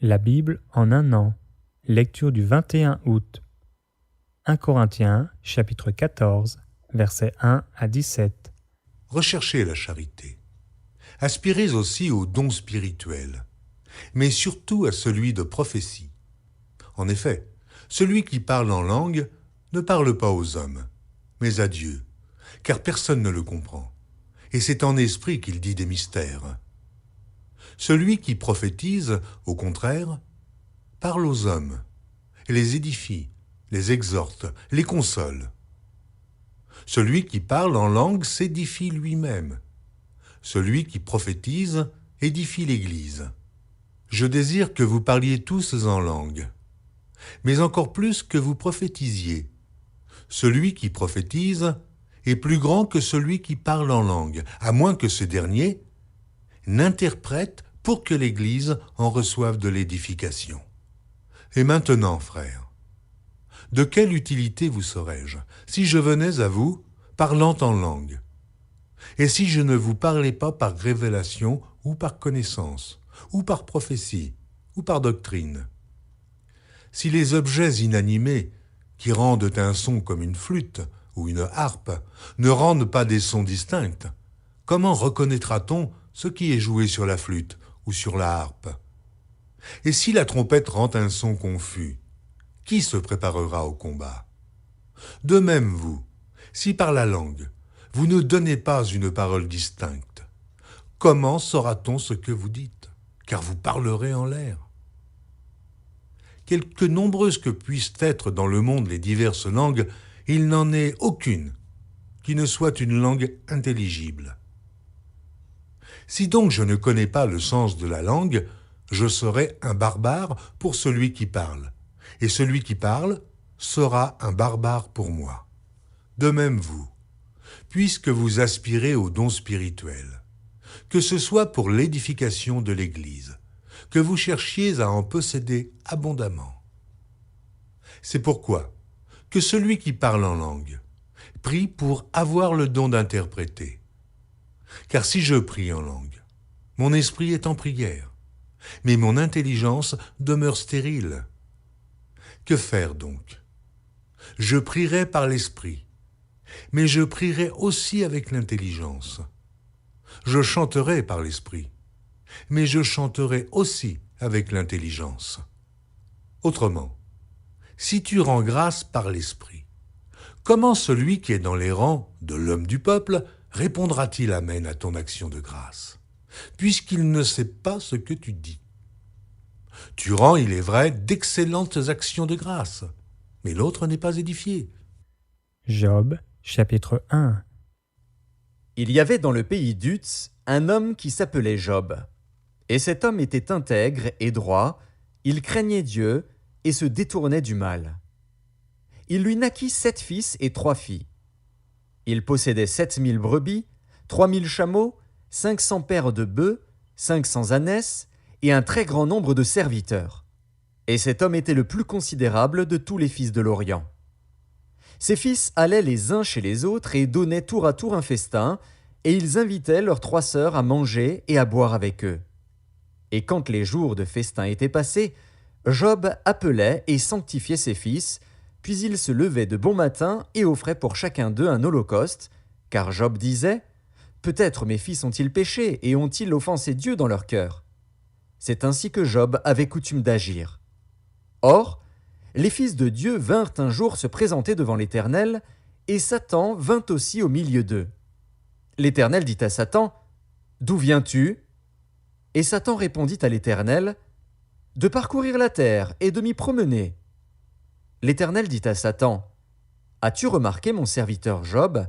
La Bible en un an. Lecture du 21 août. 1 Corinthiens, chapitre 14, versets 1 à 17. Recherchez la charité. Aspirez aussi aux dons spirituels, mais surtout à celui de prophétie. En effet, celui qui parle en langue ne parle pas aux hommes, mais à Dieu, car personne ne le comprend. Et c'est en esprit qu'il dit des mystères. Celui qui prophétise, au contraire, parle aux hommes, et les édifie, les exhorte, les console. Celui qui parle en langue s'édifie lui-même. Celui qui prophétise édifie l'Église. Je désire que vous parliez tous en langue, mais encore plus que vous prophétisiez. Celui qui prophétise est plus grand que celui qui parle en langue, à moins que ce dernier n'interprète pour que l'Église en reçoive de l'édification. Et maintenant, frères, de quelle utilité vous serais-je si je venais à vous parlant en langue, et si je ne vous parlais pas par révélation ou par connaissance, ou par prophétie, ou par doctrine? Si les objets inanimés qui rendent un son comme une flûte ou une harpe ne rendent pas des sons distincts, comment reconnaîtra-t-on ce qui est joué sur la flûte ou sur la harpe? Et si la trompette rend un son confus, qui se préparera au combat? De même vous, si par la langue, vous ne donnez pas une parole distincte, comment saura-t-on ce que vous dites? Car vous parlerez en l'air. Quelque nombreuses que puissent être dans le monde les diverses langues, il n'en est aucune qui ne soit une langue intelligible. Si donc je ne connais pas le sens de la langue, je serai un barbare pour celui qui parle, et celui qui parle sera un barbare pour moi. De même vous, puisque vous aspirez aux dons spirituels, que ce soit pour l'édification de l'Église, que vous cherchiez à en posséder abondamment. C'est pourquoi que celui qui parle en langue prie pour avoir le don d'interpréter. Car si je prie en langue, mon esprit est en prière, mais mon intelligence demeure stérile. Que faire donc? Je prierai par l'esprit, mais je prierai aussi avec l'intelligence. Je chanterai par l'esprit, mais je chanterai aussi avec l'intelligence. Autrement, si tu rends grâce par l'esprit, comment celui qui est dans les rangs de l'homme du peuple répondra-t-il Amen à ton action de grâce, puisqu'il ne sait pas ce que tu dis? Tu rends, il est vrai, d'excellentes actions de grâce, mais l'autre n'est pas édifié. Job, chapitre 1. Il y avait dans le pays d'Uz un homme qui s'appelait Job. Et cet homme était intègre et droit, il craignait Dieu et se détournait du mal. Il lui naquit 7 fils et 3 filles. Il possédait 7000 brebis, 3000 chameaux, 500 paires de bœufs, 500 ânesses et un très grand nombre de serviteurs. Et cet homme était le plus considérable de tous les fils de l'Orient. Ses fils allaient les uns chez les autres et donnaient tour à tour un festin, et ils invitaient leurs 3 sœurs à manger et à boire avec eux. Et quand les jours de festin étaient passés, Job appelait et sanctifiait ses fils, puis il se levait de bon matin et offrait pour chacun d'eux un holocauste, car Job disait « Peut-être mes fils ont-ils péché et ont-ils offensé Dieu dans leur cœur ?» C'est ainsi que Job avait coutume d'agir. Or, les fils de Dieu vinrent un jour se présenter devant l'Éternel, et Satan vint aussi au milieu d'eux. L'Éternel dit à Satan « D'où viens-tu » Et Satan répondit à l'Éternel « De parcourir la terre et de m'y promener. » L'Éternel dit à Satan « As-tu remarqué mon serviteur Job?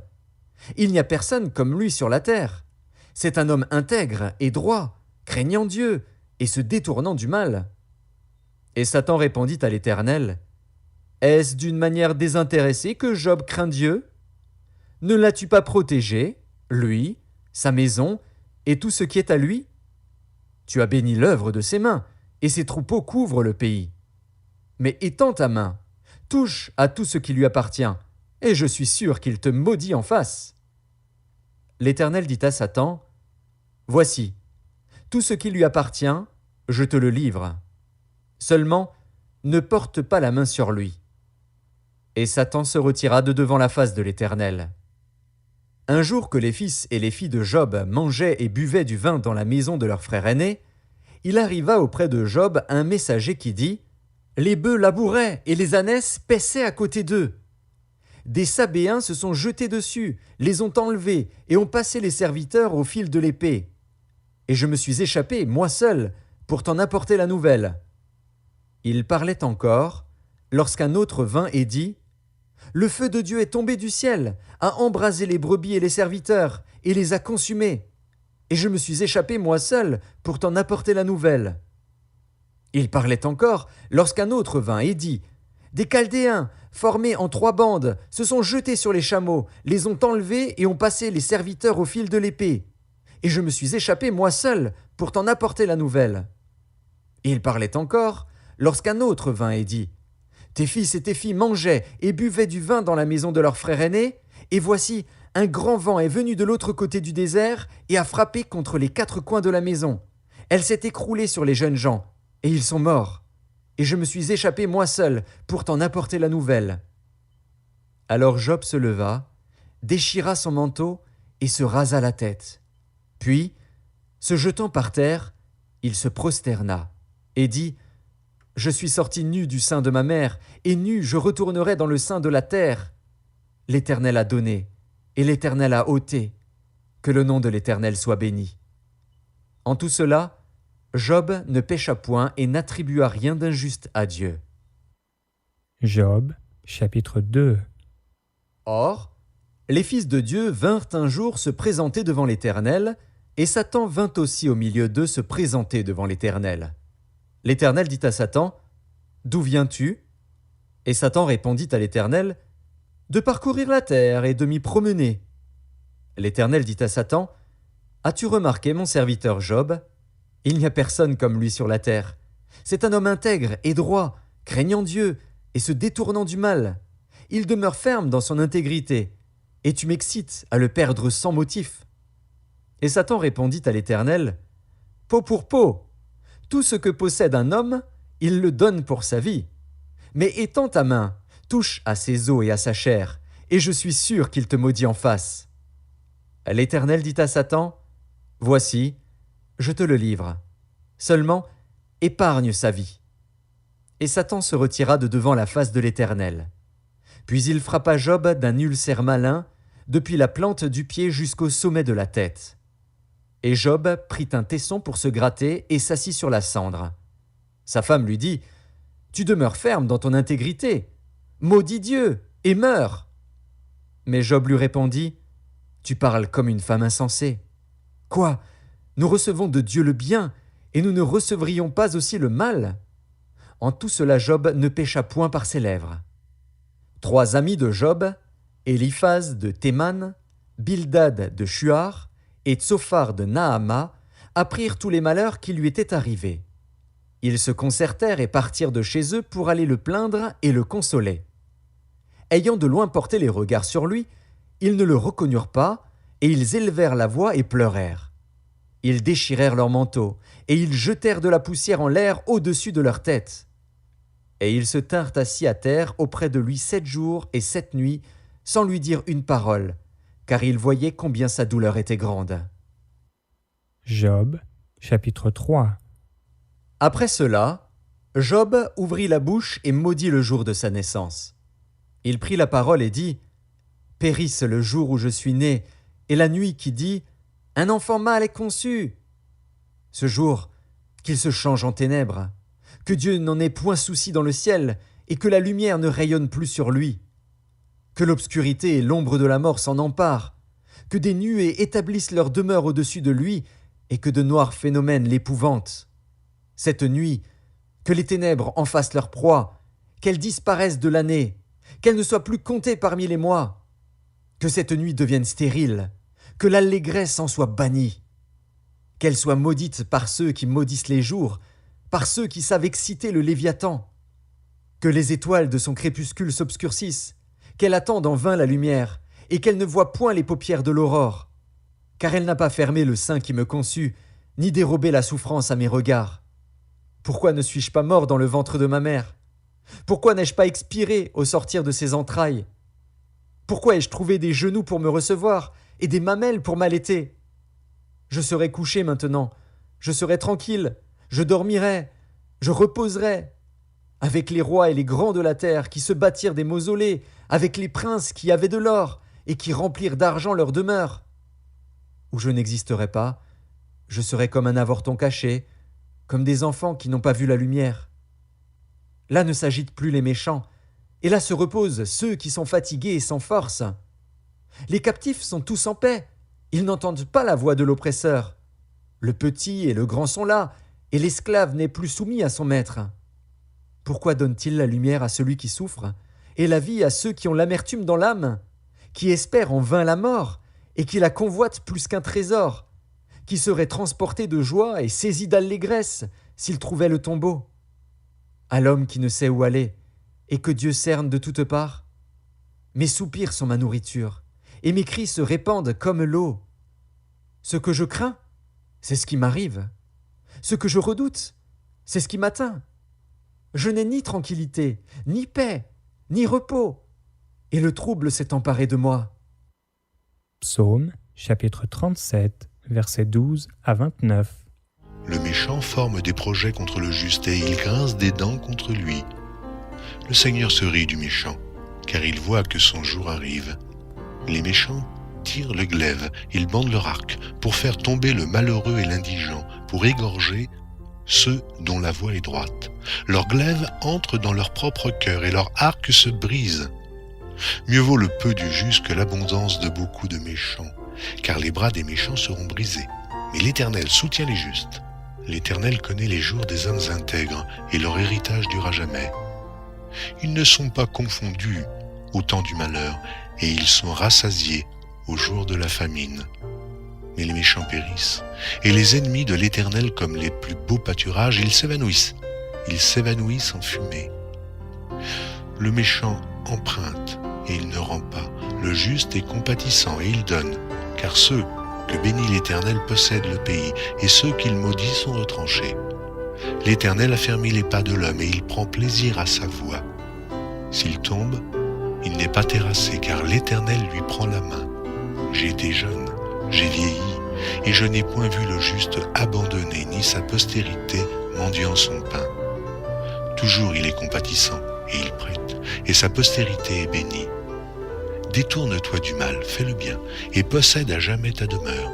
Il n'y a personne comme lui sur la terre. C'est un homme intègre et droit, craignant Dieu et se détournant du mal. » Et Satan répondit à l'Éternel « Est-ce d'une manière désintéressée que Job craint Dieu? Ne l'as-tu pas protégé, lui, sa maison et tout ce qui est à lui? Tu as béni l'œuvre de ses mains, et ses troupeaux couvrent le pays. Mais étends ta main, touche à tout ce qui lui appartient, et je suis sûr qu'il te maudit en face. » L'Éternel dit à Satan « Voici, tout ce qui lui appartient, je te le livre. Seulement, ne porte pas la main sur lui. » Et Satan se retira de devant la face de l'Éternel. Un jour que les fils et les filles de Job mangeaient et buvaient du vin dans la maison de leur frère aîné, il arriva auprès de Job un messager qui dit « Les bœufs labouraient et les ânesses paissaient à côté d'eux. Des Sabéens se sont jetés dessus, les ont enlevés et ont passé les serviteurs au fil de l'épée. Et je me suis échappé, moi seul, pour t'en apporter la nouvelle. » Il parlait encore, lorsqu'un autre vint et dit « Le feu de Dieu est tombé du ciel, a embrasé les brebis et les serviteurs, et les a consumés. Et je me suis échappé moi seul pour t'en apporter la nouvelle. » Il parlait encore, lorsqu'un autre vint et dit « Des Chaldéens, formés en 3 bandes, se sont jetés sur les chameaux, les ont enlevés et ont passé les serviteurs au fil de l'épée. Et je me suis échappé moi seul pour t'en apporter la nouvelle. » Il parlait encore, lorsqu'un autre vint et dit « Tes fils et tes filles mangeaient et buvaient du vin dans la maison de leur frère aîné, et voici, un grand vent est venu de l'autre côté du désert et a frappé contre les 4 coins de la maison. Elle s'est écroulée sur les jeunes gens, et ils sont morts. Et je me suis échappé moi seul pour t'en apporter la nouvelle. » Alors Job se leva, déchira son manteau et se rasa la tête. Puis, se jetant par terre, il se prosterna et dit « Je suis sorti nu du sein de ma mère, et nu je retournerai dans le sein de la terre. L'Éternel a donné, et l'Éternel a ôté. Que le nom de l'Éternel soit béni. » En tout cela, Job ne pécha point et n'attribua rien d'injuste à Dieu. Job, chapitre 2. Or, les fils de Dieu vinrent un jour se présenter devant l'Éternel, et Satan vint aussi au milieu d'eux se présenter devant l'Éternel. L'Éternel dit à Satan, « D'où viens-tu » Et Satan répondit à l'Éternel, « De parcourir la terre et de m'y promener. » L'Éternel dit à Satan, « As-tu remarqué mon serviteur Job ? Il n'y a personne comme lui sur la terre. C'est un homme intègre et droit, craignant Dieu et se détournant du mal. Il demeure ferme dans son intégrité, et tu m'excites à le perdre sans motif. » Et Satan répondit à l'Éternel, « Peau pour peau. Tout ce que possède un homme, il le donne pour sa vie. Mais étends ta main, touche à ses os et à sa chair, et je suis sûr qu'il te maudit en face. » L'Éternel dit à Satan, « Voici, je te le livre. Seulement, épargne sa vie. » Et Satan se retira de devant la face de l'Éternel. Puis il frappa Job d'un ulcère malin, depuis la plante du pied jusqu'au sommet de la tête. Et Job prit un tesson pour se gratter et s'assit sur la cendre. Sa femme lui dit, « Tu demeures ferme dans ton intégrité. Maudis Dieu et meurs. » Mais Job lui répondit, « Tu parles comme une femme insensée. Quoi ? Nous recevons de Dieu le bien, et nous ne recevrions pas aussi le mal ?» En tout cela Job ne pécha point par ses lèvres. 3 amis de Job, Éliphaz de Théman, Bildad de Shuar et Tsophar de Naama, apprirent tous les malheurs qui lui étaient arrivés. Ils se concertèrent et partirent de chez eux pour aller le plaindre et le consoler. Ayant de loin porté les regards sur lui, ils ne le reconnurent pas, et ils élevèrent la voix et pleurèrent. Ils déchirèrent leurs manteaux, et ils jetèrent de la poussière en l'air au-dessus de leur tête. Et ils se tinrent assis à terre auprès de lui 7 jours et 7 nuits, sans lui dire une parole, car ils voyaient combien sa douleur était grande. Job, chapitre 3. Après cela, Job ouvrit la bouche et maudit le jour de sa naissance. Il prit la parole et dit, « Périsse le jour où je suis né, et la nuit qui dit, « Un enfant mâle est conçu !» Ce jour, qu'il se change en ténèbres, que Dieu n'en ait point souci dans le ciel, et que la lumière ne rayonne plus sur lui. Que l'obscurité et l'ombre de la mort s'en emparent, que des nuées établissent leur demeure au-dessus de lui, et que de noirs phénomènes l'épouvantent. Cette nuit, que les ténèbres en fassent leur proie, qu'elles disparaissent de l'année, qu'elles ne soient plus comptées parmi les mois. Que cette nuit devienne stérile, que l'allégresse en soit bannie. Qu'elle soit maudite par ceux qui maudissent les jours, par ceux qui savent exciter le Léviathan. Que les étoiles de son crépuscule s'obscurcissent, qu'elle attende en vain la lumière, et qu'elle ne voie point les paupières de l'aurore. Car elle n'a pas fermé le sein qui me conçut, ni dérobé la souffrance à mes regards. Pourquoi ne suis-je pas mort dans le ventre de ma mère? Pourquoi n'ai-je pas expiré au sortir de ses entrailles? Pourquoi ai-je trouvé des genoux pour me recevoir et des mamelles pour m'allaiter? Je serai couché maintenant, je serai tranquille, je dormirai, je reposerai, avec les rois et les grands de la terre qui se bâtirent des mausolées, avec les princes qui avaient de l'or et qui remplirent d'argent leurs demeures. Où je n'existerai pas, je serai comme un avorton caché, comme des enfants qui n'ont pas vu la lumière. Là ne s'agitent plus les méchants, et là se reposent ceux qui sont fatigués et sans force. Les captifs sont tous en paix, ils n'entendent pas la voix de l'oppresseur. Le petit et le grand sont là, et l'esclave n'est plus soumis à son maître. Pourquoi donne-t-il la lumière à celui qui souffre, et la vie à ceux qui ont l'amertume dans l'âme, qui espèrent en vain la mort, et qui la convoitent plus qu'un trésor, qui seraient transportés de joie et saisis d'allégresse s'ils trouvaient le tombeau? À l'homme qui ne sait où aller, et que Dieu cerne de toutes parts? Mes soupirs sont ma nourriture, et mes cris se répandent comme l'eau. Ce que je crains, c'est ce qui m'arrive. Ce que je redoute, c'est ce qui m'atteint. Je n'ai ni tranquillité, ni paix, ni repos, et le trouble s'est emparé de moi. Psaume, chapitre 37, versets 12 à 29. Le méchant forme des projets contre le juste et il grince des dents contre lui. Le Seigneur se rit du méchant, car il voit que son jour arrive. Les méchants tirent le glaive, ils bandent leur arc, pour faire tomber le malheureux et l'indigent, pour égorger ceux dont la voie est droite. Leur glaive entre dans leur propre cœur et leur arc se brise. Mieux vaut le peu du juste que l'abondance de beaucoup de méchants, car les bras des méchants seront brisés. Mais l'Éternel soutient les justes. L'Éternel connaît les jours des hommes intègres, et leur héritage durera jamais. Ils ne sont pas confondus au temps du malheur, et ils sont rassasiés au jour de la famine. Mais les méchants périssent, et les ennemis de l'Éternel, comme les plus beaux pâturages, ils s'évanouissent en fumée. Le méchant emprunte, et il ne rend pas. Le juste est compatissant, et il donne, car ceux que bénit l'Éternel possèdent le pays, et ceux qu'il maudit sont retranchés. L'Éternel affermit les pas de l'homme, et il prend plaisir à sa voie. S'il tombe, il n'est pas terrassé, car l'Éternel lui prend la main. J'ai été jeune, j'ai vieilli, et je n'ai point vu le juste abandonné, ni sa postérité mendiant son pain. Toujours il est compatissant, et il prête, et sa postérité est bénie. Détourne-toi du mal, fais le bien, et possède à jamais ta demeure.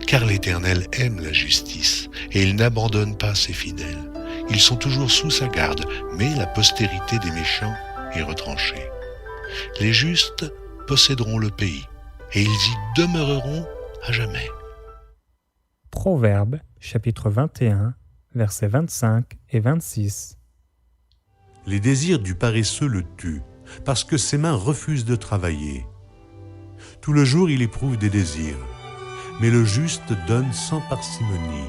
Car l'Éternel aime la justice, et il n'abandonne pas ses fidèles. Ils sont toujours sous sa garde, mais la postérité des méchants est retranchée. Les justes posséderont le pays, et ils y demeureront à jamais. Proverbes, chapitre 21, versets 25 et 26. Les désirs du paresseux le tuent, parce que ses mains refusent de travailler. Tout le jour il éprouve des désirs, mais le juste donne sans parcimonie.